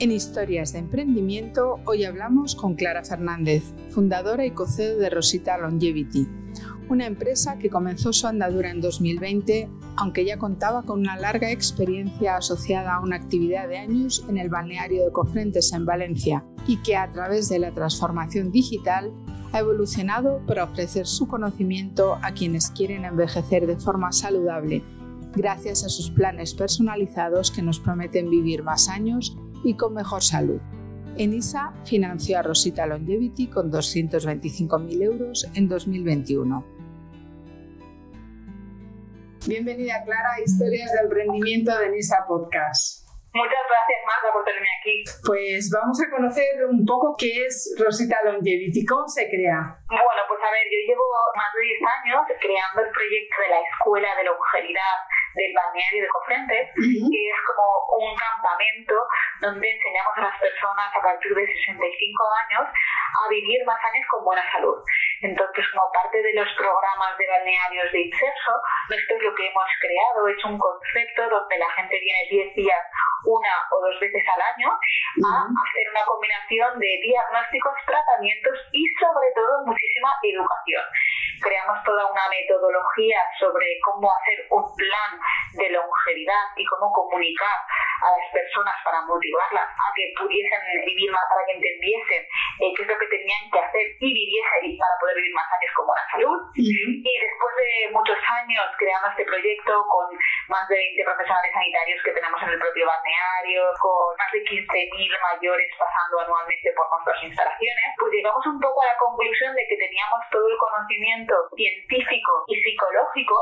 En Historias de Emprendimiento, hoy hablamos con Clara Fernández, fundadora y co-CEO de Rosita Longevity, una empresa que comenzó su andadura en 2020, aunque ya contaba con una larga experiencia asociada a una actividad de años en el balneario de Cofrentes en Valencia y que a través de la transformación digital ha evolucionado para ofrecer su conocimiento a quienes quieren envejecer de forma saludable, gracias a sus planes personalizados que nos prometen vivir más años y con mejor salud. Enisa financió a Rosita Longevity con 225.000 euros en 2021. Bienvenida, Clara, a Historias de Emprendimiento de Enisa Podcast. Muchas gracias, Marta, por tenerme aquí. Pues vamos a conocer un poco qué es Rosita Longevity, cómo se crea. Bueno, pues a ver, yo llevo más de 10 años creando el proyecto de la Escuela de Longevidad del balneario de Cofrentes, que es como un campamento donde enseñamos a las personas a partir de 65 años a vivir más años con buena salud. Entonces, como parte de los programas de balnearios de IPSERSO, esto es lo que hemos creado, es un concepto donde la gente viene 10 días, una o dos veces al año, a hacer una combinación de diagnósticos, tratamientos y sobre todo muchísima educación. Creamos toda una metodología sobre cómo hacer un plan de longevidad y cómo comunicar a las personas para motivarlas a que pudiesen vivir más, para que entendiesen qué es lo que tenían que hacer y viviesen para poder vivir más años con buena salud. Y después de muchos años creando este proyecto con más de 20 profesionales sanitarios que tenemos en el propio balneario, con más de 15.000 mayores pasando anualmente por nuestras instalaciones, pues llegamos un poco a la conclusión de que teníamos todo el conocimiento científico y psicológico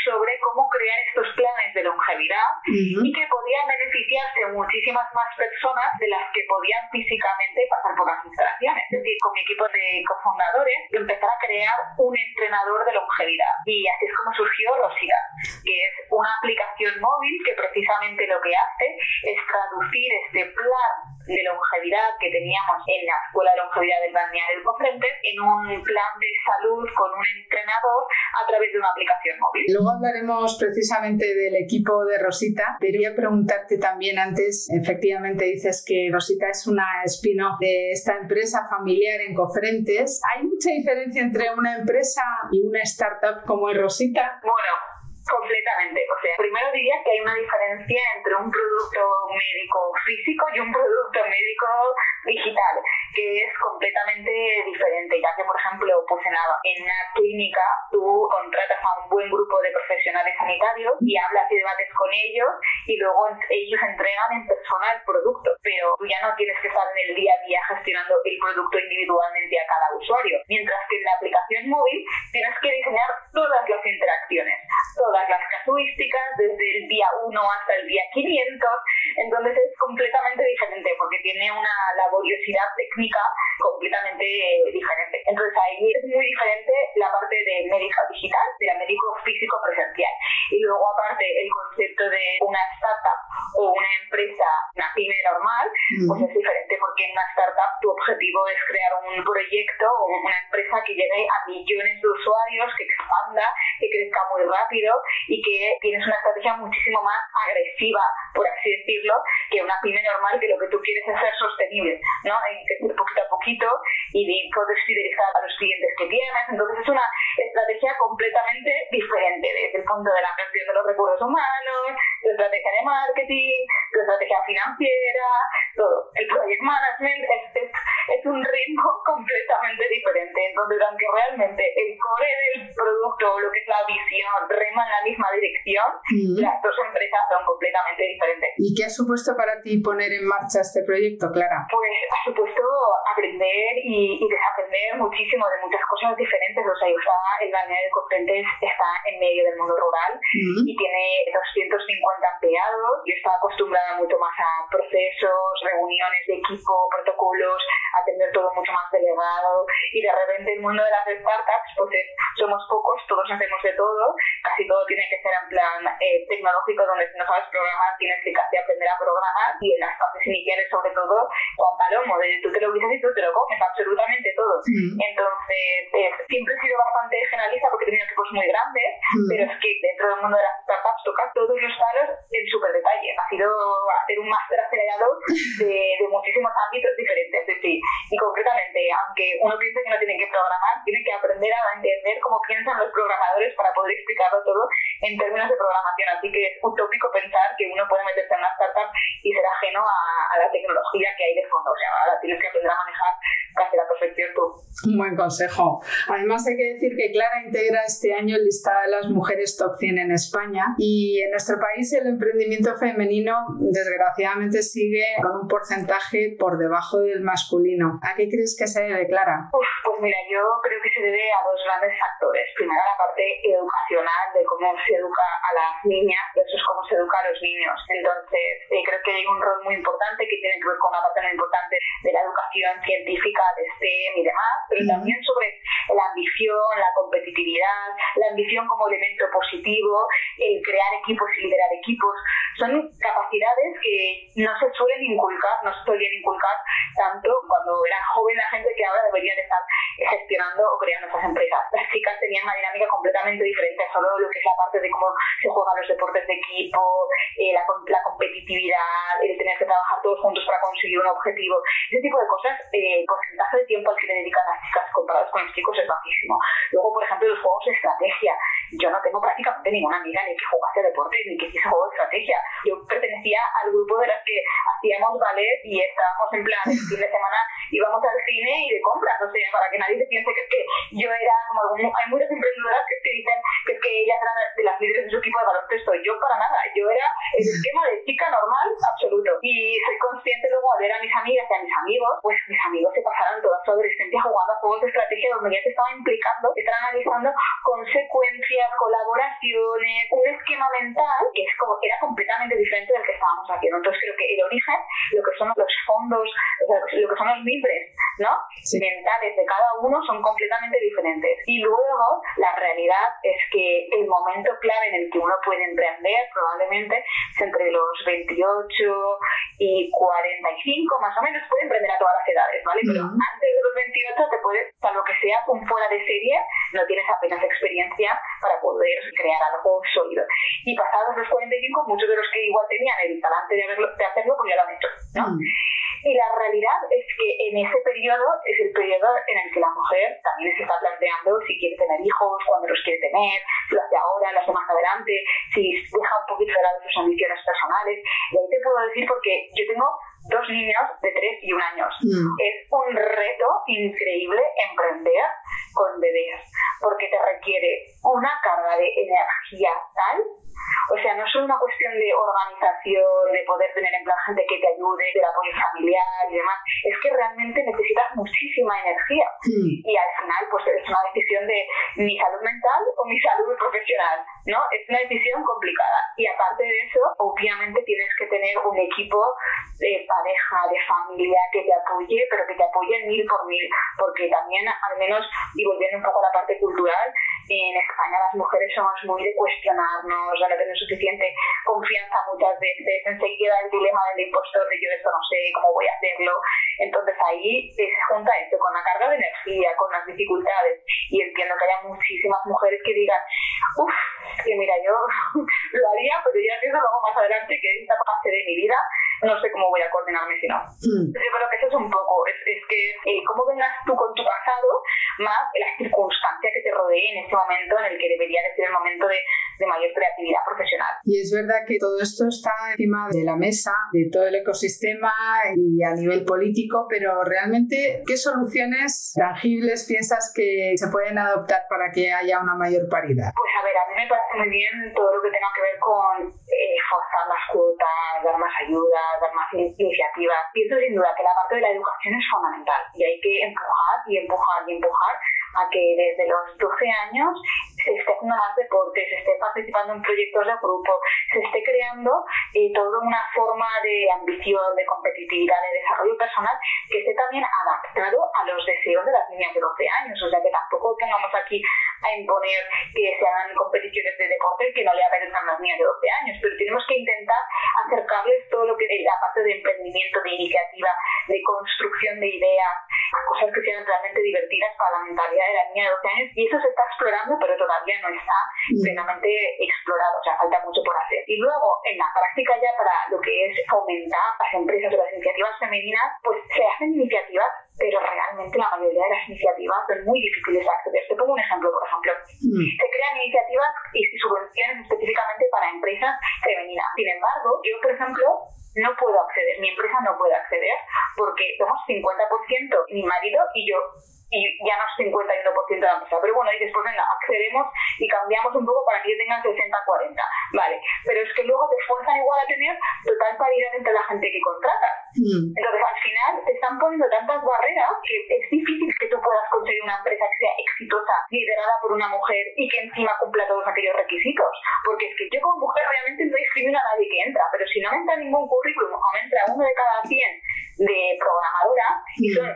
sobre cómo crear estos planes de longevidad y que podían beneficiarse muchísimas más personas de las que podían físicamente pasar por las instalaciones. Es decir, con mi equipo de cofundadores empezar a crear un entrenador de longevidad, y así es como surgió Rosita, que es una aplicación móvil que precisamente lo que hace es traducir este plan de longevidad que teníamos en la Escuela de Longevidad del balneario de Cofrentes en un plan de salud con un entrenador a través de una aplicación móvil. Luego hablaremos precisamente del equipo de Rosita. Quería preguntarte también antes, efectivamente dices que Rosita es una spin-off de esta empresa familiar en Cofrentes. ¿Hay mucha diferencia entre una empresa y una startup como es Rosita? Bueno, completamente. O sea, primero diría que hay una diferencia entre un producto médico físico y un producto médico digital, que es completamente diferente, ya que, por ejemplo, pues en una clínica tú contratas a un buen grupo de profesionales sanitarios y hablas y debates con ellos y luego ellos entregan en persona el producto, pero tú ya no tienes que estar en el día a día gestionando el producto individualmente a cada usuario, mientras que en la aplicación móvil tienes que diseñar todas las interacciones, todas las casuísticas, desde el día 1 hasta el día 500, entonces es completamente diferente porque tiene una laboriosidad técnica completamente diferente. Entonces ahí es muy diferente la parte de médico digital, de la médico físico presencial. Y luego aparte el concepto de una startup o una empresa, una pyme normal, pues es diferente porque en una startup tu objetivo es crear un proyecto o una empresa que llegue a millones de usuarios, que expanda, que crezca muy rápido y que tienes una estrategia muchísimo más agresiva, por así decirlo, que una pyme normal, que lo que tú quieres es ser sostenible, ¿no? Y crecer poquito a poquito y poder fidelizar a los clientes que tienes. Entonces es una estrategia completamente diferente desde el punto de la gestión de los recursos humanos, tu estrategia de marketing, tu estrategia financiera, todo. El project management es un ritmo completamente diferente. Entonces, aunque realmente el core del producto o lo que es la visión rema en la misma dirección, las dos empresas son completamente diferentes. ¿Y qué ha supuesto para ti poner en marcha este proyecto, Clara? Pues ha supuesto aprender y desaprender muchísimo de muchas cosas diferentes. O sea, el balneario de Cofrentes está en medio del mundo rural y tiene 250 empleados. Yo estaba acostumbrada mucho más a procesos, reuniones de equipo, protocolos, a a tener todo mucho más delegado, y de repente el mundo de las startups, pues somos pocos, todos hacemos de todo, casi todo tiene que ser en plan tecnológico, donde si no sabes programar tienes que casi aprender a programar, y en las fases iniciales sobre todo Juan Palomo, de tú te lo guisas y tú te lo comes, absolutamente todo. Entonces siempre he sido bastante generalista porque he tenido equipos muy grandes, pero es que dentro del mundo de las startups toca todos los palos en súper detalle. Ha sido hacer un máster acelerado de muchísimos ámbitos diferentes, y concretamente, aunque uno piense que no tiene que programar, tiene que aprender a entender cómo piensan los programadores para poder explicarlo todo en términos de programación. Así que es utópico pensar que uno puede meterse en una startup y ser ajeno a la tecnología que hay de fondo. O sea, ahora tienes que aprender a manejar casi la perfección tú. Un buen consejo. Además hay que decir que Clara integra este año el listado de las mujeres top 100 en España, y en nuestro país el emprendimiento femenino desgraciadamente sigue con un porcentaje por debajo del masculino. ¿A qué crees que se debe, Clara? Pues mira, yo creo que se debe a dos grandes factores. Primero, la parte educacional de cómo se educa a las niñas versus cómo se educa a los niños. Entonces, creo que hay un rol muy importante que tiene que ver con una parte muy importante de la educación científica, de STEM y demás, pero también sobre la ambición, la competitividad, la ambición como elemento positivo, el crear equipos y liderar equipos. Son capacidades que no se suelen inculcar tanto cuando eran joven la gente que ahora debería de estar gestionando o creando esas empresas. Las chicas tenían una dinámica completamente diferente, solo lo que es la parte de cómo se juegan los deportes de equipo, la competitividad, el tener que trabajar todos juntos para conseguir un objetivo. Ese tipo de cosas, el porcentaje de tiempo al que le dedican las chicas comparados con los chicos es bajísimo. Luego, por ejemplo, los juegos de estrategia. Yo no tengo prácticamente ninguna amiga ni que jugase deporte ni que hiciese juegos de estrategia. Yo pertenecía al grupo de las que hacíamos ballet y estábamos en plan el fin de semana íbamos al cine y de compras, o sea, para que nadie se piense que es que yo era como hay muchas emprendedoras que dicen que es que ellas eran de las líderes de su equipo de baloncesto. Yo para nada, yo era el esquema de chica normal absoluto, y soy consciente luego de ver a mis amigas y a mis amigos, pues mis amigos se pasaron toda su adolescencia jugando a juegos de estrategia donde ya se estaba implicando, están analizando consecuencias, colaboraciones, un esquema mental que es como era completamente diferente del que estábamos haciendo. Entonces creo que el origen, lo que son los fondos, o sea, lo que son los mimbres, ¿no? Sí. Mentales de cada uno son completamente diferentes. Y luego la realidad es que el momento clave en el que uno puede emprender probablemente es entre los 28 y 45 más o menos. Puede emprender a todas las edades, ¿vale? Pero antes de los 28 te puedes, salvo que seas un fuera de serie, no tienes apenas experiencia para poder crear algo sólido. Y pasados los 45, muchos de los que igual tenían el talante de hacerlo, pues ya lo han hecho, ¿no? Y la realidad es que en ese periodo es el periodo en el que la mujer también se está planteando si quiere tener hijos, cuándo los quiere tener, si lo hace ahora, lo hace más adelante, si deja un poquito de lado sus ambiciones personales. Y ahí te puedo decir, porque yo tengo 2 niños de 3 y 1 años. Es un reto increíble emprender con bebés, porque te requiere una carga de energía tal. O sea, no es solo una cuestión de organización, de poder tener en plan gente que te ayude, del apoyo familiar y demás. Es que realmente necesitas muchísima energía. Y al final, pues es una decisión de mi salud mental o mi salud profesional, ¿no? Es una decisión complicada. Y aparte de eso, obviamente tienes que tener un equipo de pareja, de familia que te apoye, pero que te apoye 1000 por 1000. Porque también, al menos, y volviendo un poco a la parte cultural, en España las mujeres somos muy de cuestionarnos, de no tener suficiente confianza muchas veces, enseguida el dilema del impostor de yo esto no sé, cómo voy a hacerlo. Entonces ahí se junta esto con la carga de energía, con las dificultades, y entiendo que haya muchísimas mujeres que digan que mira, yo lo haría, pero ya si eso lo hago más adelante, que esta fase de mi vida no sé cómo voy a coordinarme si no. Yo creo que eso es un poco, es que cómo vengas tú con tu pasado, más la circunstancia que te rodee en este momento en el que debería de ser el momento de mayor creatividad profesional. Y es verdad que todo esto está encima de la mesa, de todo el ecosistema y a nivel político, pero realmente, ¿qué soluciones tangibles piensas que se pueden adoptar para que haya una mayor paridad? Pues a ver, a mí me parece muy bien todo lo que tenga que ver con forzar las cuotas, dar más ayuda, dar más iniciativas. Pienso sin duda que la parte de la educación es fundamental y hay que empujar y empujar y empujar a que desde los 12 años se esté haciendo más deporte, se esté participando en proyectos de grupo, se esté creando toda una forma de ambición, de competitividad, de desarrollo personal que esté también adaptado a los deseos de las niñas de 12 años. O sea, que tampoco pongamos aquí a imponer que se hagan competiciones de deporte que no le apetezcan a las niñas de 12 años, pero tenemos que intentar acercarles todo lo que es la parte de emprendimiento, de iniciativa, de construcción de ideas, cosas que sean realmente divertidas para la mentalidad de la niña de 12 años, y eso se está explorando, pero todavía no está plenamente explorado, o sea, falta mucho por hacer. Y luego, en la práctica ya para lo que es fomentar las empresas o las iniciativas femeninas, pues se hacen iniciativas, pero realmente la mayoría de las iniciativas son muy difíciles de acceder. Te pongo un ejemplo, por ejemplo. Se crean iniciativas y subvenciones específicamente para empresas femeninas. Sin embargo, yo, por ejemplo, no puedo acceder, mi empresa no puede acceder porque somos 50% mi marido y yo, y ya no es 51% de la empresa, pero bueno, y después venga, accedemos y cambiamos un poco para que yo tenga 60-40, vale, pero es que luego te fuerzan igual a tener total paridad entre la gente que contratas. Entonces al final te están poniendo tantas barreras que es difícil que tú puedas conseguir una empresa que sea exitosa, liderada por una mujer y que encima cumpla todos aquellos requisitos, porque es que yo como mujer obviamente no discrimino a nadie que entra, pero si no me entra ningún currículum o me entra uno de cada 100 de programadora y son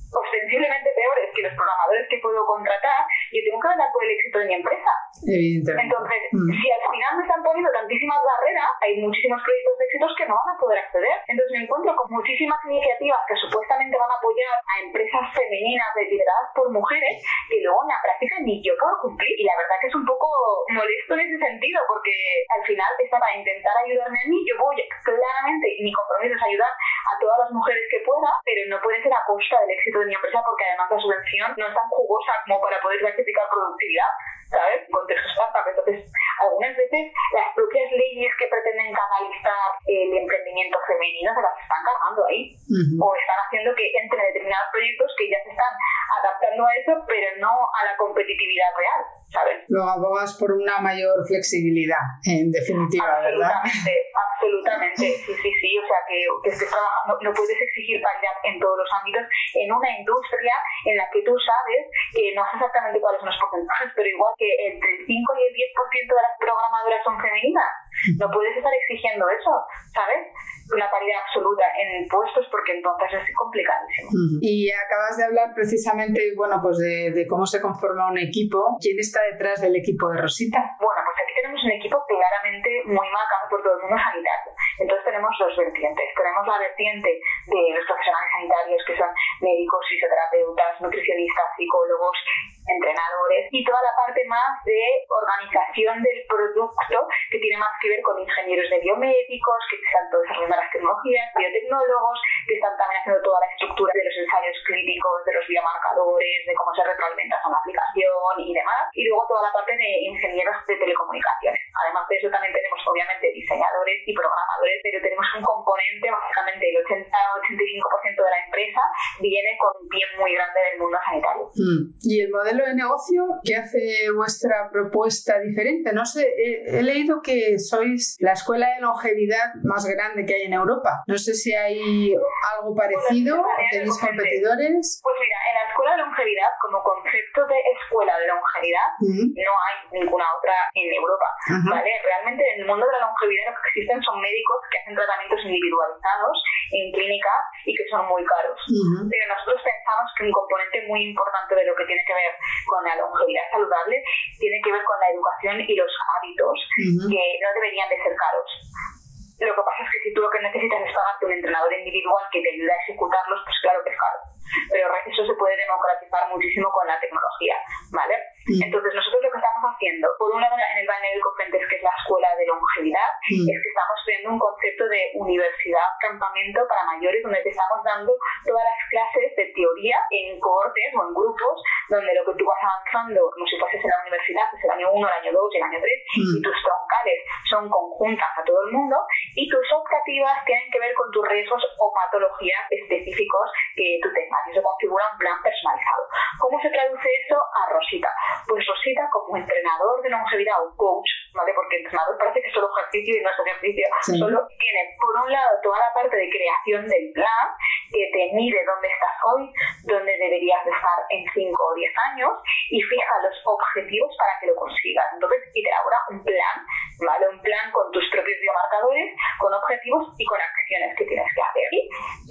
ostensiblemente peores que los programadores que puedo contratar, yo tengo que ganar por el éxito de mi empresa. Evidentemente. Entonces, si al final me están poniendo tantísimas barreras, hay muchísimos proyectos de éxitos que no van a poder acceder. Entonces me encuentro con muchísimas iniciativas que supuestamente van a apoyar a empresas femeninas lideradas por mujeres, que luego en la práctica ni yo puedo cumplir. Y la verdad que es un poco molesto en ese sentido, porque al final está para intentar ayudarme a mí. Yo voy, claramente, mi compromiso es ayudar a todas las mujeres que pueda, pero no puede ser a costa del éxito de mi empresa, porque además la subvención no es tan jugosa como para poder certificar productividad, ¿sabes? En contexto startup. Entonces, algunas veces las propias leyes que pretenden canalizar el emprendimiento femenino se las están cargando ahí, o están haciendo que entren determinados proyectos que ya se están adaptando a eso, pero no a la competitividad real, ¿sabes? Luego abogas por una mayor flexibilidad, en definitiva, ¿verdad? Absolutamente, sí, o sea que estés trabajando, no puedes exigir paridad en todos los ámbitos en una industria en la que tú sabes que no sé exactamente cuáles son los porcentajes, pero igual que entre el 5 y el 10% de las programadoras son femeninas, no puedes estar exigiendo eso, ¿sabes? Una paridad absoluta en puestos, porque entonces es complicadísimo. Y acabas de hablar precisamente, bueno, pues de cómo se conforma un equipo. ¿Quién está detrás del equipo de Rosita? Bueno, pues aquí tenemos un equipo claramente muy marcado por todo el mundo sanitario. Entonces tenemos dos vertientes. Tenemos la vertiente de los profesionales sanitarios, que son médicos, fisioterapeutas, nutricionistas, psicólogos, entrenadores, y toda la parte más de organización del producto, que tiene más que ver con ingenieros de biomédicos, que están desarrollando las tecnologías, biotecnólogos, que están también haciendo toda la estructura de los ensayos clínicos, de los biomarcadores, de cómo se retroalimenta con la aplicación y demás, y luego toda la parte de ingenieros de telecomunicaciones. Además de eso también tenemos obviamente diseñadores y programadores, pero tenemos un componente, básicamente el 80-85% de la empresa viene con un pie muy grande del mundo sanitario. ¿Y el modelo de negocio? ¿Qué hace vuestra propuesta diferente? No sé, he leído que sois la escuela de longevidad más grande que hay en Europa. No sé si hay algo parecido, ¿tenéis competidores? Pues mira, en la escuela de longevidad, como concepto de escuela de longevidad, no hay ninguna otra en Europa, ¿vale? Realmente en el mundo de la longevidad lo que existen son médicos que hacen tratamientos individualizados en clínica y que son muy caros. Pero nosotros pensamos que un componente muy importante de lo que tiene que ver con la longevidad saludable tiene que ver con la educación y los hábitos que no deberían de ser caros. Lo que pasa es que si tú lo que necesitas es pagarte un entrenador individual que te ayude a ejecutarlos, pues claro que es caro. Pero eso se puede democratizar muchísimo con la tecnología, ¿vale? Entonces nosotros lo que estamos haciendo, por un lado en el Balneario de Cofrentes, que es la escuela de longevidad, es que estamos creando un concepto de universidad campamento para mayores, donde te estamos dando todas las clases de teoría en cohortes o en grupos, donde lo que tú vas avanzando, como si fueses en la universidad, que es el año 1, el año 2 y el año 3, y tus troncales son conjuntas a todo el mundo, y tus optativas tienen que ver con tus riesgos o patologías específicos que tú tengas. Y eso configura un plan personalizado. ¿Cómo se traduce eso a Rosita? Pues Rosita, como entrenador de longevidad o coach, ¿vale? Porque entrenador parece que es solo ejercicio y no es ejercicio, solo tiene por un lado toda la parte de creación del plan, que te mide dónde estás hoy, dónde deberías deberías de estar en 5 o 10 años y fija los objetivos para que lo consigas. Entonces, y te elabora un plan, ¿vale? Un plan con tus propios biomarcadores, con objetivos y con acciones que tienes que hacer. Y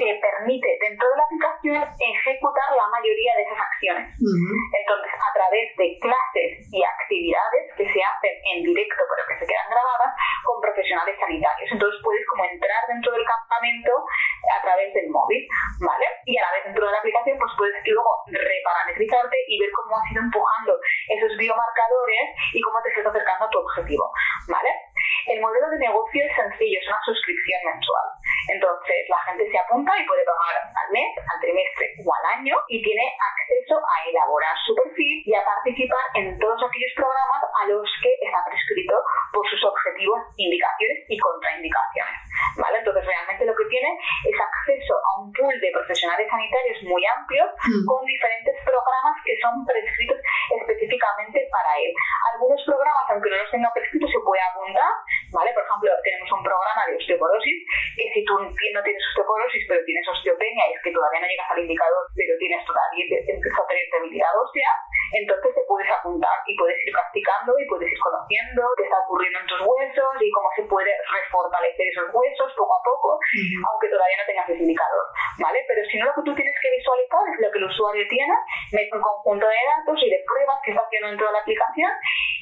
te permite, dentro de la aplicación, ejecutar la mayoría de esas acciones. Entonces, a través de clases y actividades que se hacen en directo, pero que se quedan grabadas, con profesionales sanitarios. Entonces, puedes como entrar dentro del campamento a través del móvil, ¿vale? Y a la vez dentro de la aplicación, pues puedes luego reparametrizarte y ver cómo has ido empujando esos biomarcadores y cómo te estás acercando a tu objetivo, ¿vale? El modelo de negocio es sencillo, es una suscripción mensual. Entonces, la gente se apunta y puede pagar al mes, al trimestre o al año y tiene acceso a elaborar su perfil y a participar en todos aquellos programas a los que está prescrito por sus objetivos, indicaciones y contraindicaciones, ¿vale? Entonces, realmente lo que tiene es acceso a un pool de profesionales sanitarios muy amplio con diferentes programas que son prescritos específicamente para él. Algunos programas, aunque no los tenga prescritos, se puede apuntar, ¿vale? Por ejemplo, tenemos un programa de osteoporosis que si tú no tienes osteoporosis pero tienes osteopenia y es que todavía no llegas al indicador pero tienes todavía empieza a tener debilidad ósea, entonces te puedes apuntar y puedes ir practicando y puedes ir conociendo qué está ocurriendo en tus huesos y cómo se puede refortalecer esos huesos poco a poco, aunque todavía no tengas ese indicador, ¿vale? Pero si no, lo que tú tienes que visualizar es lo que el usuario tiene, mete un conjunto de datos y de pruebas que está haciendo dentro de la aplicación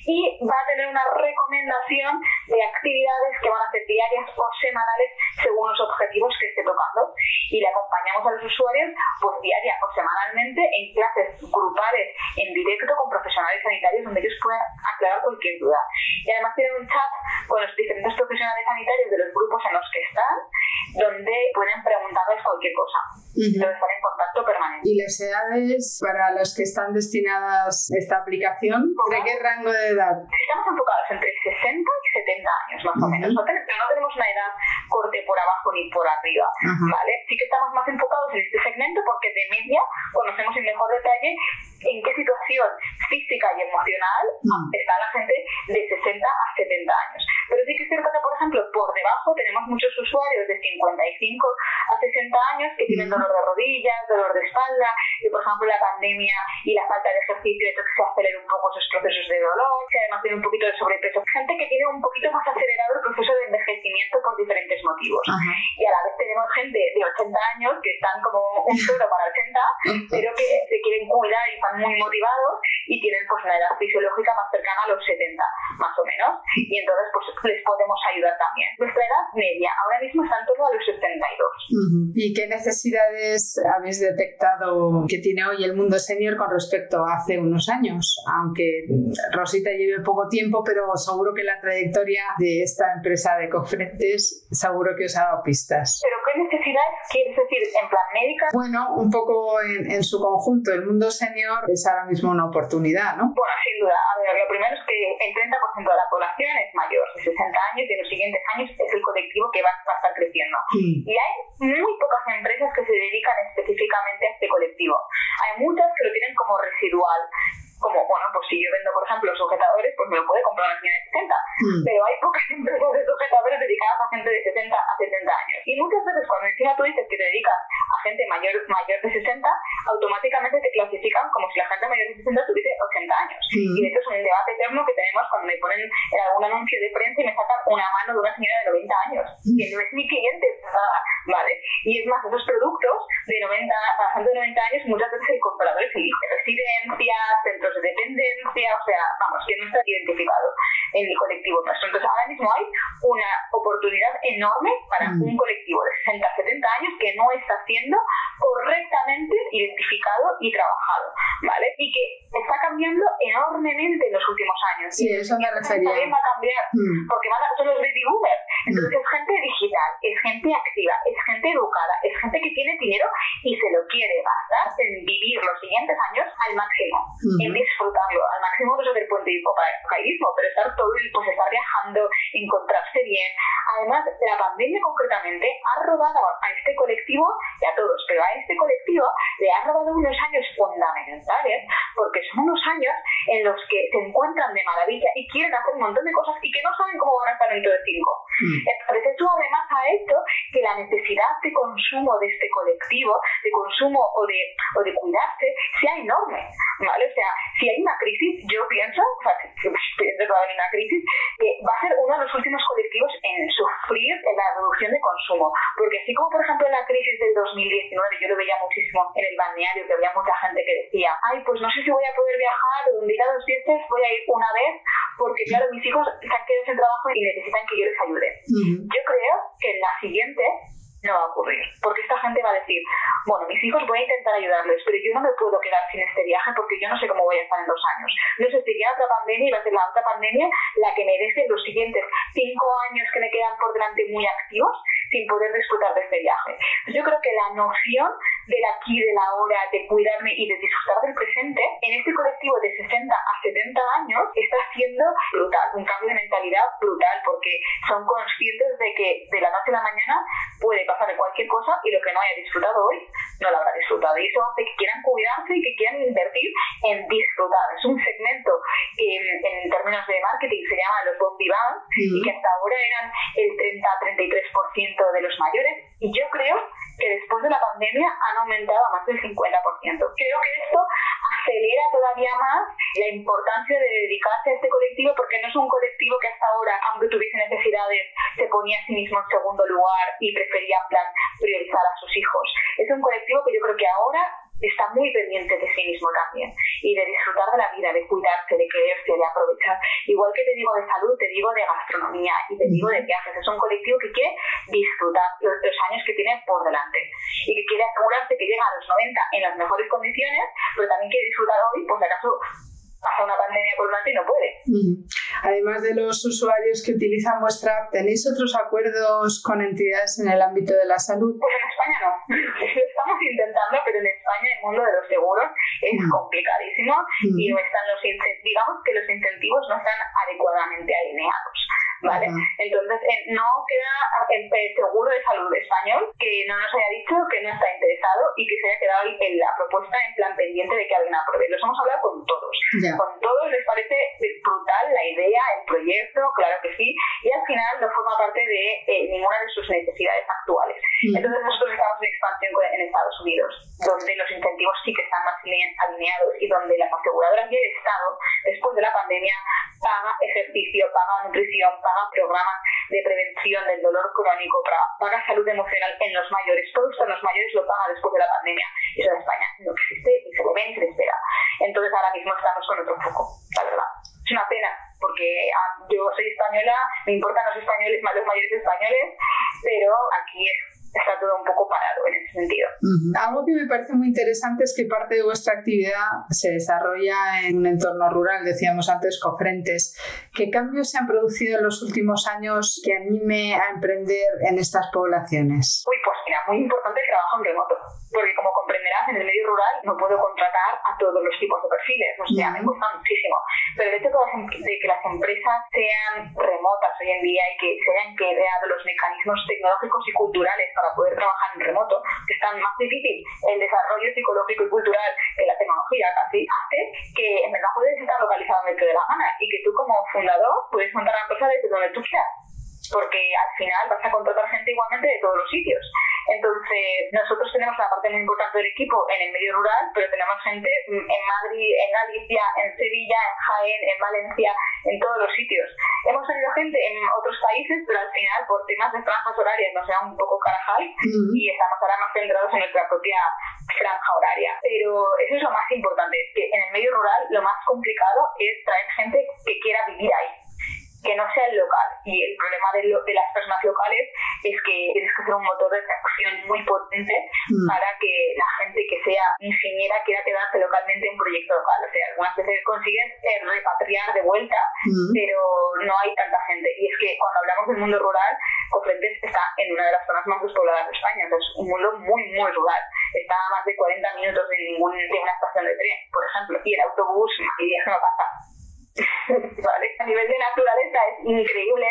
y va a tener una recomendación de actividades que van a ser diarias o semanales según los objetivos que esté tocando, y le acompañamos a los usuarios pues diaria o semanalmente en clases grupales en directo con profesionales sanitarios donde ellos pueden aclarar cualquier duda, y además tienen un chat con los diferentes profesionales sanitarios de los grupos en los que están donde pueden preguntarles cualquier cosa. Entonces están en contacto permanente. ¿Y las edades para las que están destinadas esta aplicación? ¿De qué rango de edad? Estamos enfocados entre 60 y 70 años más o menos, pero no tenemos una edad corte por abajo ni por arriba, ¿vale? Sí que estamos más enfocados en este segmento porque de media conocemos en mejor detalle en qué situación física y emocional está la gente de 60 a 70 años. Pero sí que es cierto que, por ejemplo, por debajo tenemos muchos usuarios de 55 a 60 años que tienen dolor de rodillas, dolor de espalda, y por ejemplo la pandemia y la falta de ejercicio ha hecho que se aceleren un poco esos procesos de dolor, que además tiene un poquito de sobrepeso. Gente que tiene un poquito más acelerado el proceso de envejecimiento por diferentes motivos. Y a la vez tenemos gente de 80 años que están como un toro para 80, pero que se quieren cuidar y están muy motivados y tienen pues una edad fisiológica más cercana a los 70, más o menos, y entonces pues les podemos ayudar también. Nuestra edad media ahora mismo está en torno a los 72. ¿Y qué necesidades habéis detectado que tiene hoy el mundo senior con respecto a hace unos años? Aunque Rosita lleve poco tiempo, pero seguro que la trayectoria de esta empresa de Cofrentes seguro que os ha dado pistas. ¿Pero qué necesidades quieres decir? ¿En plan médica? Bueno, un poco en su conjunto. El mundo senior es ahora mismo una oportunidad, ¿no? Bueno, sin duda. A ver, lo primero es que el 30% de la población es mayor de 60 años y en los siguientes años es el colectivo que va a estar creciendo. Y hay muy pocas empresas que se dedican específicamente a este colectivo. Hay muchas que lo tienen como residual. Como, bueno, pues si yo vendo, por ejemplo, sujetadores, pues me lo puede comprar una señora de 60. Pero hay pocas empresas de sujetadores dedicadas a gente de 60 a 70 años. Y muchas veces cuando encima tú dices que te dedicas a gente mayor de 60, automáticamente te clasifican como si la gente mayor de 60 tuviese 80 años. Y de hecho es un debate eterno que tenemos cuando me ponen en algún anuncio de prensa y me sacan una mano de una señora de 90 años, que no es mi cliente, ¿vale? Y es más, esos productos de 90, para gente de 90 años, muchas veces el comprador es el hijo. Residencias, centros de dependencia, o sea, vamos, que no está identificado en el colectivo nuestro. Entonces ahora mismo hay una oportunidad enorme para un colectivo de 60 a 70 años que no está siendo correctamente identificado y trabajado, ¿vale? Y que está cambiando enormemente en los últimos años. Sí, eso me refería. También va a cambiar, porque son los baby boomers. Entonces es gente digital, es gente activa, es gente educada, es gente que tiene dinero y se lo quiere gastar en vivir los siguientes años al máximo, en disfrutarlo al máximo. No es hacer puente y copaísmo, pero estar pues estar viajando, encontrarse bien. Además, la pandemia concretamente ha robado a este colectivo, y a todos, pero a este colectivo le ha robado unos años fundamentales porque son unos años en los que se encuentran de maravilla y quieren hacer un montón de cosas y que no saben cómo van a estar dentro de 5. Entonces eso además ha hecho que la necesidad de consumo de este colectivo, de consumo o de cuidarse, sea enorme, ¿vale? O sea, si hay una crisis, yo pienso que va a haber una crisis, que va a ser uno de los últimos colectivos en sufrir la reducción de consumo, porque así como por ejemplo en la crisis del 2019 yo lo veía muchísimo en el balneario, que había mucha gente que decía, ay, pues no sé si voy a poder viajar, o un día a 2 veces voy a ir una vez, porque claro, mis hijos se han quedado sin trabajo y necesitan que yo les ayude. Yo creo que en la siguiente no va a ocurrir, porque esta gente va a decir, bueno, mis hijos voy a intentar ayudarles, pero yo no me puedo quedar sin este viaje porque yo no sé cómo voy a estar en 2 años. No sé si llega otra pandemia y va a ser la otra pandemia la que me deje los siguientes 5 años que me quedan por delante muy activos sin poder disfrutar de este viaje. Yo creo que la noción del aquí, del ahora, de cuidarme y de disfrutar del presente, en este colectivo de 60 a 70 años está siendo brutal, un cambio de mentalidad brutal, porque son conscientes de que de la noche a la mañana puede pasar de cualquier cosa y lo que no haya disfrutado hoy no lo habrá disfrutado, y eso hace que quieran cuidarse y que quieran invertir en disfrutar. Es un segmento que en términos de marketing se llama los bon vivants y que hasta ahora eran el 30-33% de los mayores, y yo creo que después de la pandemia han aumentado a más del 50%. Creo que esto acelera todavía más la importancia de dedicarse a este colectivo, porque no es un colectivo que hasta ahora, aunque tuviese necesidades, se ponía a sí mismo en segundo lugar y prefería en plan priorizar a sus hijos. Es un colectivo que yo creo que ahora está muy pendiente de sí mismo también y de disfrutar de la vida, de cuidarse, de quererse, de aprovechar. Igual que te digo de salud, te digo de gastronomía y te digo de viajes. Es un colectivo que quiere disfrutar los años que tiene por delante y que quiere asegurarse que llega a los 90 en las mejores condiciones, pero también quiere disfrutar hoy, por si acaso pasa una pandemia por delante y no puede. Además de los usuarios que utilizan vuestra app, ¿tenéis otros acuerdos con entidades en el ámbito de la salud? Pues en España no. Estamos intentando, pero en España el mundo de los seguros es complicadísimo y no están digamos que los incentivos no están adecuadamente alineados, ¿vale? Entonces no queda el seguro de salud español que no nos haya dicho que no está interesado y que se haya quedado en la propuesta en plan pendiente de que alguien apruebe. Los hemos hablado con todos. Con todos les parece brutal la idea, el proyecto, claro que sí, y al final no forma parte de ninguna de sus necesidades actuales. Entonces nosotros estamos en expansión en Estados Unidos, donde los incentivos sí que están más alineados y donde las aseguradoras y el Estado, después de la pandemia, paga ejercicio, paga nutrición, paga programas de prevención del dolor crónico, paga salud emocional en los mayores. Todo esto en los mayores lo paga después de la pandemia. Eso en España no existe, ni se le ve ni se le espera. Entonces ahora mismo estamos con otro foco, la verdad. Es una pena, porque yo soy española, me importan los españoles, más los mayores españoles, pero aquí está todo un poco parado en ese sentido. Algo que me parece muy interesante es que parte de vuestra actividad se desarrolla en un entorno rural, decíamos antes, Cofrentes. ¿Qué cambios se han producido en los últimos años que anime a emprender en estas poblaciones? Uy, pues mira, muy importante el trabajo en remoto, porque como comprenderás, en el medio rural no puedo contratar a todos los tipos de perfiles, o sea, me cuesta muchísimo. Pero el hecho de que las empresas sean remotas hoy en día y que se hayan creado los mecanismos tecnológicos y culturales para poder trabajar en remoto, que es tan más difícil el desarrollo psicológico y cultural que la tecnología casi, hace que en verdad puedes estar localizado donde te dé la gana y que tú como fundador puedes montar una empresa desde donde tú quieras, porque al final vas a contratar gente igualmente de todos los sitios. Entonces nosotros tenemos una parte muy importante del equipo en el medio rural, pero tenemos gente en Madrid, en Galicia, en Sevilla, en Jaén, en Valencia, en todos los sitios. Hemos tenido gente en otros países, pero al final por temas de franjas horarias nos da un poco carajal y estamos ahora más centrados en nuestra propia franja horaria. Pero eso es lo más importante, que en el medio rural lo más complicado es traer gente que quiera vivir ahí, que no sea el local. Y el problema de las personas locales es que tienes que hacer un motor de atracción muy potente para que la gente que sea ingeniera quiera quedarse localmente en un proyecto local. O sea, algunas veces consigues repatriar de vuelta, pero no hay tanta gente. Y es que cuando hablamos del mundo rural, Cofrentes está en una de las zonas más despobladas de España. Entonces, un mundo muy, muy rural. Está a más de 40 minutos de una estación de tren, por ejemplo. Y el autobús, y viaje no pasa. Vale. A nivel de naturaleza es increíble.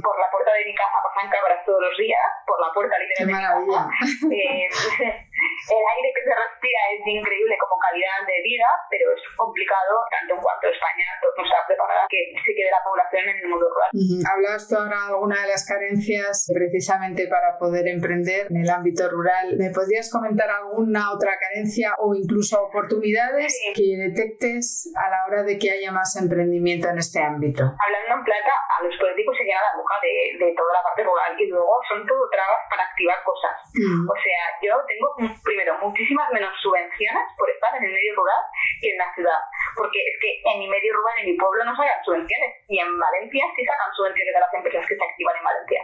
Por la puerta de mi casa pasan cabras todos los días, por la puerta literal de mi casa. El aire que se respira es increíble como calidad de medida, pero es complicado tanto en cuanto España no está preparada que se quede la población en el mundo rural. Hablabas tú ahora de alguna de las carencias precisamente para poder emprender en el ámbito rural. ¿Me podrías comentar alguna otra carencia o incluso oportunidades que detectes a la hora de que haya más emprendimiento en este ámbito? Hablando en plata, a los políticos se llena la boca de toda la parte rural y luego son todo trabas para activar cosas. O sea, yo tengo primero muchísimas menos subvenciones por estar en el medio rural que en la ciudad, porque es que en mi medio rural, en mi pueblo, no sacan subvenciones, y en Valencia sí sacan subvenciones de las empresas que se activan en Valencia,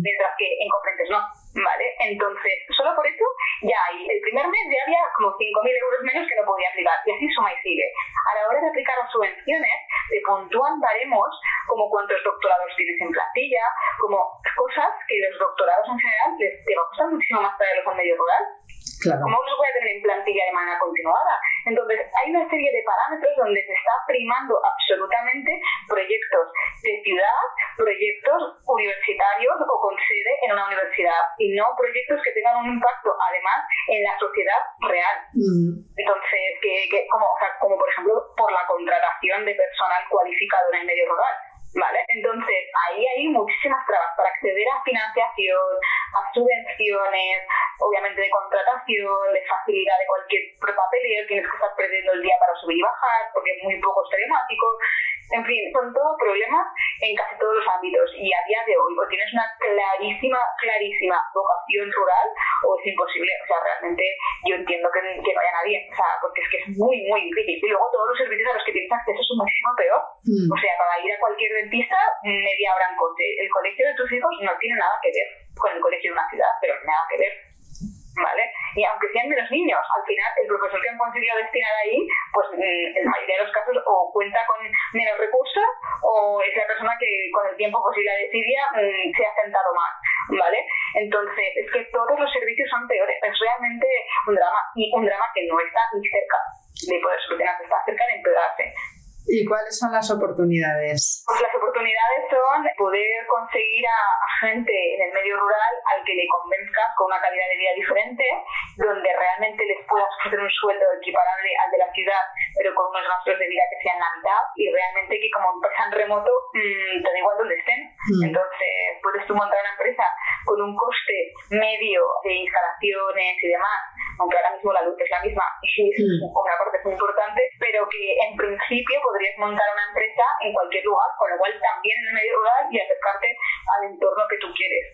mientras que en Cofrentes no, ¿vale? Entonces, solo por eso ya hay, el primer mes ya había como 5.000 euros menos que no podía aplicar, y así suma y sigue. A la hora de aplicar las subvenciones, te puntúan baremos como cuántos doctorados tienes en plantilla, como cosas que los doctorados en general te va a costar muchísimo más traerlos al medio rural. Claro. ¿Cómo los voy a tener en plantilla de manera continuada? Entonces, hay una serie de parámetros donde se está primando absolutamente proyectos de ciudad, proyectos universitarios o con sede en una universidad, y no proyectos que tengan un impacto, además, en la sociedad real. Entonces, como por ejemplo, por la contratación de personal cualificado en el medio rural. ¿Vale? Entonces, ahí hay muchísimas trabas para acceder a financiación, a subvenciones, obviamente de contratación, de facilidad de cualquier papeleo, tienes que estar perdiendo el día para subir y bajar, porque es muy poco telemático. En fin, son todos problemas en casi todos los ámbitos, y a día de hoy o tienes una clarísima vocación rural o es imposible. O sea, realmente yo entiendo que no haya nadie, o sea, porque es que es muy difícil, y luego todos los servicios a los que tienes acceso son muchísimo peor. O sea, para ir a cualquier dentista, media hora en coche. El colegio de tus hijos no tiene nada que ver con el colegio de una ciudad, pero nada que ver, ¿vale? Y aunque sean menos niños, al final el profesor que han conseguido destinar ahí, pues en la mayoría de los casos o cuenta con menos recursos, o es la persona que con el tiempo, pues si la desidia, se ha sentado más, ¿vale? Entonces, es que todos los servicios son peores, es realmente un drama, y un drama que no está ni cerca de poder solucionarse, está cerca de empeorarse. ¿Y cuáles son las oportunidades? Pues las oportunidades son poder conseguir a gente en el medio rural al que le convenzcas con una calidad de vida diferente, donde realmente les puedas ofrecer un sueldo equiparable al de la ciudad, pero con unos gastos de vida que sean la mitad, y realmente que como empresa en remoto te da igual donde estén. Entonces puedes tú montar una empresa con un coste medio de instalaciones y demás, aunque ahora mismo la luz es la misma y es una parte muy importante, pero que en principio podrías montar una empresa en cualquier lugar, con lo cual también en el medio rural, y acercarte al entorno que tú quieres.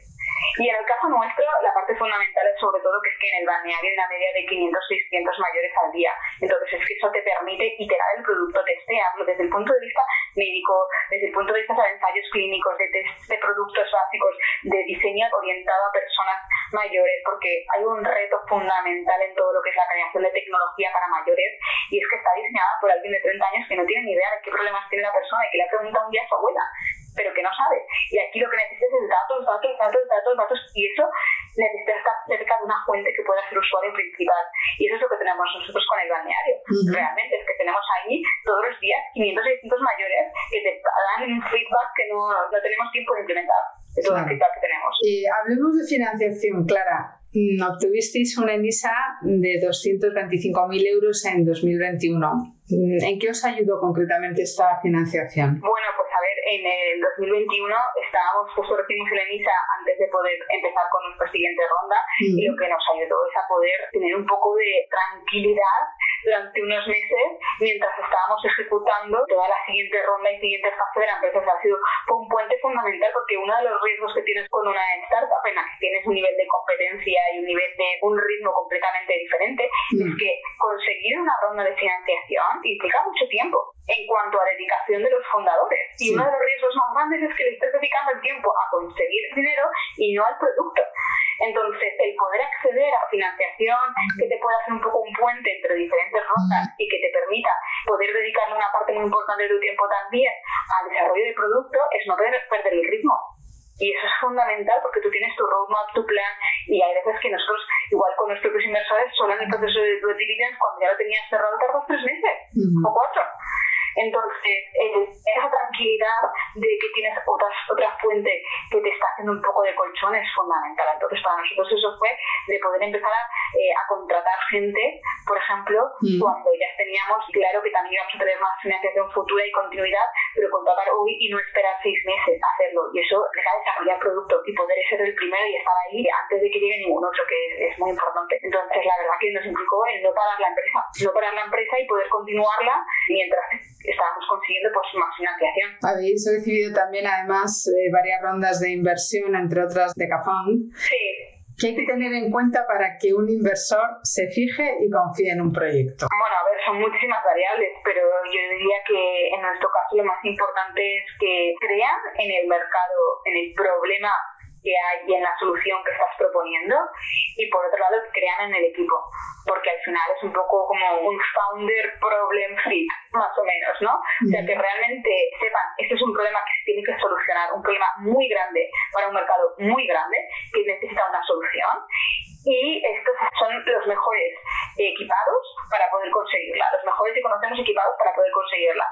Y en el caso nuestro, la parte fundamental es sobre todo que es que en el balneario hay una media de 500-600 mayores al día. Entonces es que eso te permite iterar el producto, testearlo desde el punto de vista médico, desde el punto de vista de ensayos clínicos, de test de productos básicos, de diseño orientado a personas mayores, porque hay un reto fundamental en todo lo que es la creación de tecnología para mayores, y es que está diseñada por alguien de 30 años que no tiene ni idea de qué problemas tiene la persona y que le ha preguntado un día a su abuela, pero que no sabe. Y aquí lo que necesitas es datos, y eso necesitas estar cerca de una fuente que pueda ser usuario principal. Y eso es lo que tenemos nosotros con el balneario. Realmente es que tenemos ahí todos los días 500-600 mayores que te dan un feedback que no tenemos tiempo de implementar, de todo el feedback que tenemos. Hablemos de financiación, Clara. Obtuvisteis una ENISA de 225.000 euros en 2021. ¿En qué os ayudó concretamente esta financiación? Bueno, pues a ver, en el 2021 justo recibimos el ENISA antes de poder empezar con nuestra siguiente ronda, y lo que nos ayudó es a poder tener un poco de tranquilidad durante unos meses mientras estábamos ejecutando toda la siguiente ronda y siguiente fase de la empresa. O sea, ha sido un puente fundamental, porque uno de los riesgos que tienes con una startup, en la que tienes un nivel de competencia y un ritmo completamente diferente, es que conseguir una ronda de financiación implica mucho tiempo en cuanto a dedicación de los fundadores. Y uno de los riesgos más grandes es que le estés dedicando el tiempo a conseguir dinero y no al producto. Entonces, el poder acceder a financiación que te pueda hacer un poco un puente entre diferentes rondas y que te permita poder dedicarle una parte muy importante de tu tiempo también al desarrollo del producto, es no perder el ritmo. Y eso es fundamental, porque tú tienes tu roadmap, tu plan, y hay veces que nosotros, igual con nuestros propios inversores, solo en el proceso de due diligence, cuando ya lo tenías cerrado, tardas 3 meses o 4. Entonces, esa tranquilidad de que tienes otra fuente que te está haciendo un poco de colchón es fundamental. Entonces, para nosotros eso fue de poder empezar a contratar gente, por ejemplo, cuando ya estén teníamos claro que también íbamos a tener más financiación futura y continuidad, pero contratar hoy y no esperar 6 meses a hacerlo. Y eso deja de desarrollar producto y poder ser el primero y estar ahí antes de que llegue ningún otro, que es muy importante. Entonces, la verdad que nos implicó el no parar la empresa y poder continuarla mientras estábamos consiguiendo pues más financiación. Habéis recibido también, además, varias rondas de inversión, entre otras de Decafund. Sí. ¿Qué hay que tener en cuenta para que un inversor se fije y confíe en un proyecto? Bueno, a ver, son muchísimas variables, pero yo diría que en nuestro caso lo más importante es que crean en el mercado, en el problema que hay y en la solución que estás proponiendo, y por otro lado que crean en el equipo, porque al final es un poco como un founder problem fit, más o menos, ¿no? O sea, que realmente sepan, este es un problema que se tiene que solucionar, un problema muy grande para un mercado muy grande que necesita una solución, y estos son los mejores equipados para poder conseguirla, los mejores que conocemos equipados para poder conseguirla.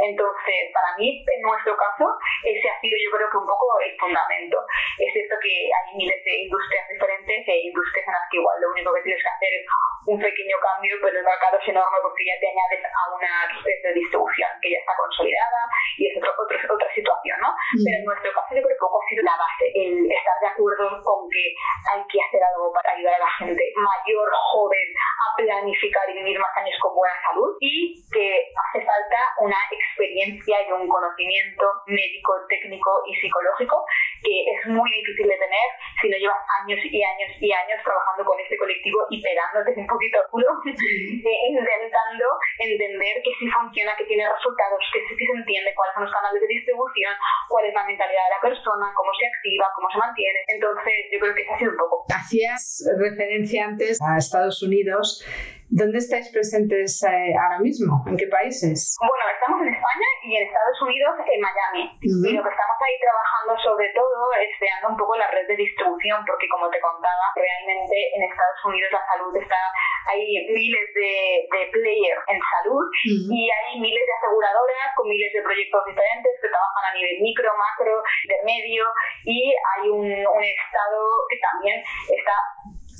Entonces, para mí, en nuestro caso, ese ha sido, yo creo que un poco el fundamento. Es cierto que hay miles de industrias diferentes, industrias en las que igual lo único que tienes que hacer es un pequeño cambio, pero el mercado es enorme porque ya te añades a una red de distribución que ya está consolidada y es otra situación, ¿no? Pero en nuestro caso yo creo que poco ha sido la base, el estar de acuerdo con que hay que hacer algo para ayudar a la gente mayor, joven, a planificar y vivir más años con buena salud, y que hace falta una experiencia y un conocimiento médico, técnico y psicológico que es muy difícil de tener si no llevas años y años y años trabajando con este colectivo y pegándote un poquito el culo, intentando entender que sí funciona, que tiene resultados, que sí se entiende cuáles son los canales de distribución, cuál es la mentalidad de la persona, cómo se activa, cómo se mantiene. Entonces yo creo que eso ha sido un poco. Hacías referencia antes a Estados Unidos. ¿Dónde estáis presentes ahora mismo? ¿En qué países? Bueno, estamos en España y en Estados Unidos, en Miami. Y lo que estamos ahí trabajando sobre todo es creando un poco la red de distribución, porque como te contaba, realmente en Estados Unidos la salud está, hay miles de players en salud y hay miles de aseguradoras con miles de proyectos diferentes que trabajan a nivel micro, macro, intermedio, y hay un estado que también está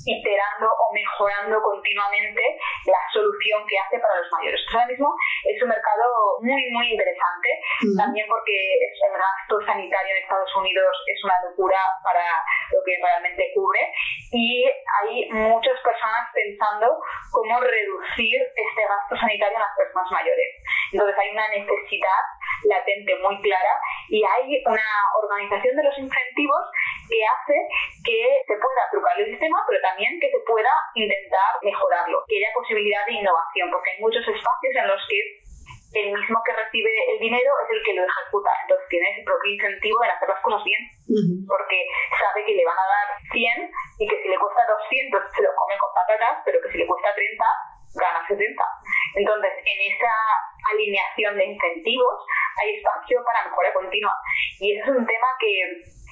iterando o mejorando continuamente la solución que hace para los mayores. Entonces, ahora mismo es un mercado muy, muy interesante, también porque el gasto sanitario en Estados Unidos es una locura para lo que realmente cubre, y hay muchas personas pensando cómo reducir este gasto sanitario en las personas mayores. Entonces hay una necesidad latente muy clara y hay una organización de los incentivos que hace que se pueda trucar el sistema, pero también que se pueda intentar mejorarlo, que haya posibilidad de innovación, porque hay muchos espacios en los que el mismo que recibe el dinero es el que lo ejecuta, entonces tiene ese propio incentivo en hacer las cosas bien, porque sabe que le van a dar 100 y que si le cuesta 200 se lo come con patatas, pero que si le cuesta 30 gana 70. Entonces, en esa alineación de incentivos hay espacio para mejora continua, y eso es un tema que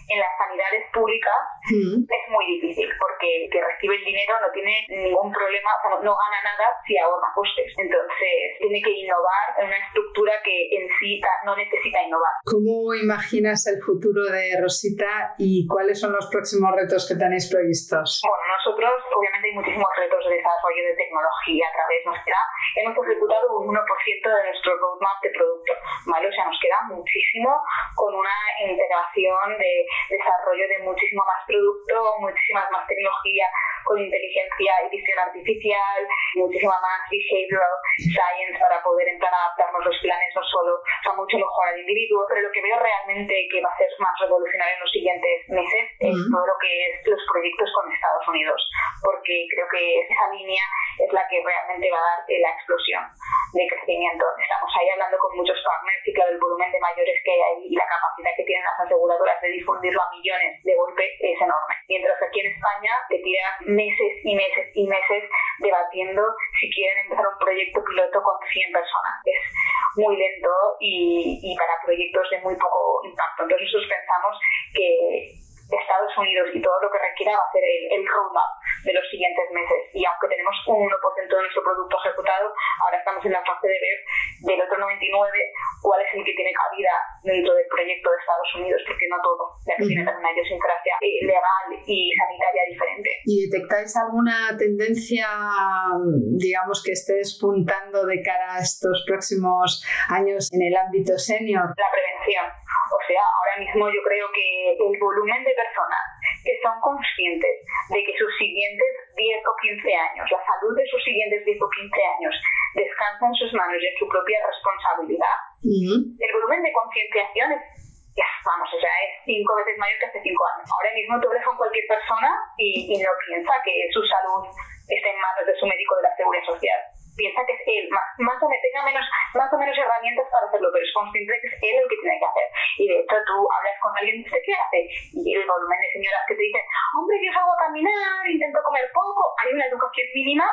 en las sanidades públicas es muy difícil, porque el que recibe el dinero no tiene ningún problema, o sea, no gana nada si ahorra costes. Entonces tiene que innovar en una estructura que en sí no necesita innovar. ¿Cómo imaginas el futuro de Rosita y cuáles son los próximos retos que tenéis previstos? Bueno, nosotros obviamente hay muchísimos retos de desarrollo de tecnología a través nuestra. Hemos ejecutado un 1% de nuestro roadmap de producto, ¿vale? O sea, nos queda muchísimo con una integración de desarrollo de muchísimo más producto, muchísima más tecnología con inteligencia y visión artificial, muchísima más behavioral science para poder en plan adaptarnos los planes, no solo, o sea, mucho mejor al individuo, pero lo que veo realmente que va a ser más revolucionario en los siguientes meses es todo lo que es los proyectos con Estados Unidos, porque creo que esa línea es la que realmente va a dar la explosión de crecimiento. Estamos ahí hablando con muchos partners y claro, el volumen de mayores que hay ahí y la capacidad que tienen las aseguradoras de difundirlo a millones de golpe es enorme. Mientras que aquí en España te tiras meses y meses y meses debatiendo si quieren empezar un proyecto piloto con 100 personas. Es muy lento y para proyectos de muy poco impacto. Entonces nosotros pensamos que Estados Unidos y todo lo que requiera va a ser el roadmap de los siguientes meses, y aunque tenemos un 1% de nuestro producto ejecutado, ahora estamos en la fase de ver del otro 99 cuál es el que tiene cabida dentro del proyecto de Estados Unidos, porque no todo, ya que tiene también una idiosincrasia legal y sanitaria diferente. ¿Y detectáis alguna tendencia, digamos, que esté despuntando de cara a estos próximos años en el ámbito senior? La prevención. O sea, ahora mismo yo creo que el volumen de personas que son conscientes de que sus siguientes 10 o 15 años, la salud de sus siguientes 10 o 15 años descansa en sus manos y en su propia responsabilidad, el volumen de concienciación es 5 veces mayor que hace 5 años. Ahora mismo tú hablas con cualquier persona y no piensa que su salud está en manos de su médico de la Seguridad Social. Piensa que es él, más o menos herramientas para hacerlo, pero es consciente de que es él el que tiene que hacer. Y de hecho tú hablas con alguien y dices, ¿qué hace? Y el volumen de señoras que te dicen, hombre, yo salgo a caminar, intento comer poco. Hay una educación mínima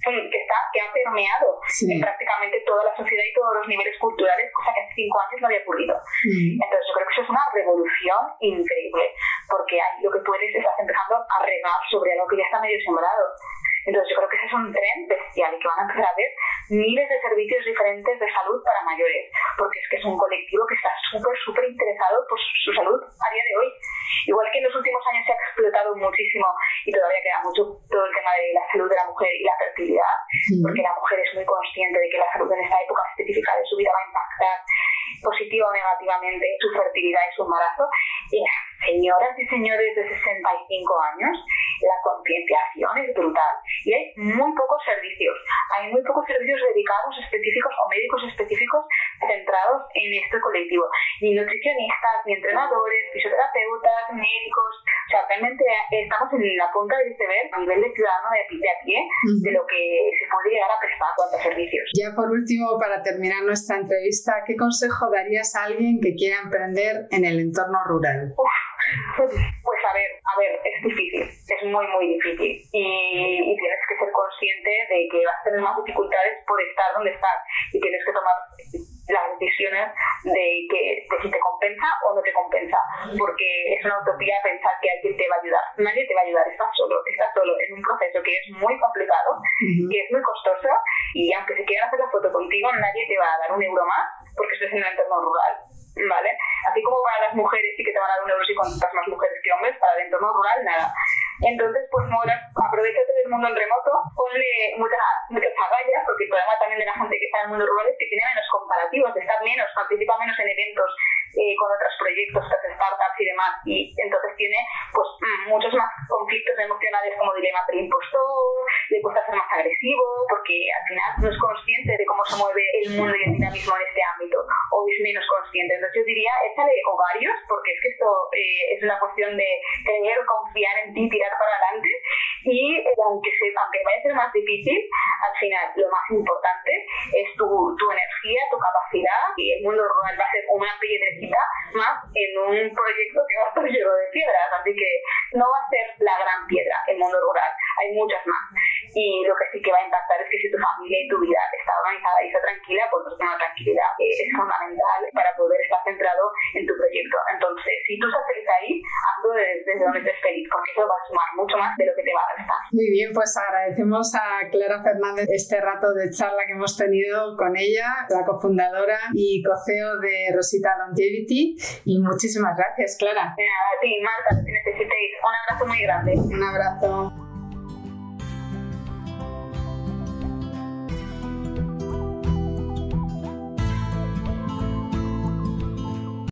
que ha permeado en prácticamente toda la sociedad y todos los niveles culturales, cosa que hace 5 años no había ocurrido. Entonces yo creo que eso es una revolución increíble, porque ahí lo que tú eres estás empezando a regar sobre algo que ya está medio sembrado. Entonces yo creo que ese es un tren bestial y que van a empezar a ver miles de servicios diferentes de salud para mayores, porque es que es un colectivo que está súper interesado por su salud a día de hoy. Igual que en los últimos años se ha explotado muchísimo y todavía queda mucho todo el tema de la salud de la mujer y la fertilidad, porque la mujer es muy consciente de que la salud en esta época específica de su vida va a impactar positiva o negativamente su fertilidad y su embarazo. Y las señoras y señores de 65 años, la concienciación es brutal y hay muy pocos servicios dedicados específicos o médicos específicos centrados en este colectivo, ni nutricionistas, ni entrenadores, fisioterapeutas, médicos. O sea, realmente estamos en la punta del iceberg a nivel de ciudadano de a pie de lo que se puede llegar a prestar cuanto a servicios. Ya por último, para terminar nuestra entrevista, ¿qué consejo darías a alguien que quiera emprender en el entorno rural? Pues a ver, es difícil, es muy difícil y tienes que ser consciente de que vas a tener más dificultades por estar donde estás y tienes que tomar las decisiones de si te compensa o no te compensa, porque es una utopía pensar que alguien te va a ayudar. Nadie te va a ayudar, estás solo en un proceso que es muy complicado, que es muy costoso, y aunque se quieran hacer la foto contigo, nadie te va a dar €1 más porque estás en un entorno rural, ¿vale? Así como para las mujeres sí que te van a dar €1 si contratas más mujeres que hombres, para el entorno rural nada. Entonces, pues aprovechate del mundo en remoto, ponle muchas agallas, porque el problema también de la gente que está en el mundo rural es que tiene menos comparativos, participa menos en eventos con otros proyectos, otras startups y demás, y entonces tiene pues muchos más conflictos emocionales como dilema del impostor, le cuesta ser más agresivo, porque al final no es consciente de cómo se mueve el mundo y el dinamismo en este ámbito, o es menos consciente. Entonces yo diría, échale ovarios, porque es que esto es una cuestión de creer, confiar en ti, tirar para adelante, y aunque vaya a ser más difícil, al final lo más importante es tu energía, tu capacidad, y el mundo rural va a ser una piedrecita más en un proyecto que va a estar lleno de piedras, así que no va a ser la gran piedra el mundo rural, hay muchas más, y lo que sí que va a impactar es que si tu familia y tu vida está organizada y está tranquila, pues la tranquilidad es fundamental para poder estar centrado en tu proyecto. Entonces, si tú estás feliz ahí, hazlo desde donde estés feliz, porque eso va a sumar mucho más de lo que te va a restar. Muy bien, pues agradecemos a Clara Fernández este rato de charla que hemos tenido con ella, la cofundadora y co-CEO de Rosita Longevity, y muchísimas gracias, Clara. Nada, a ti, Marta, si necesitéis. Un abrazo muy grande. Un abrazo.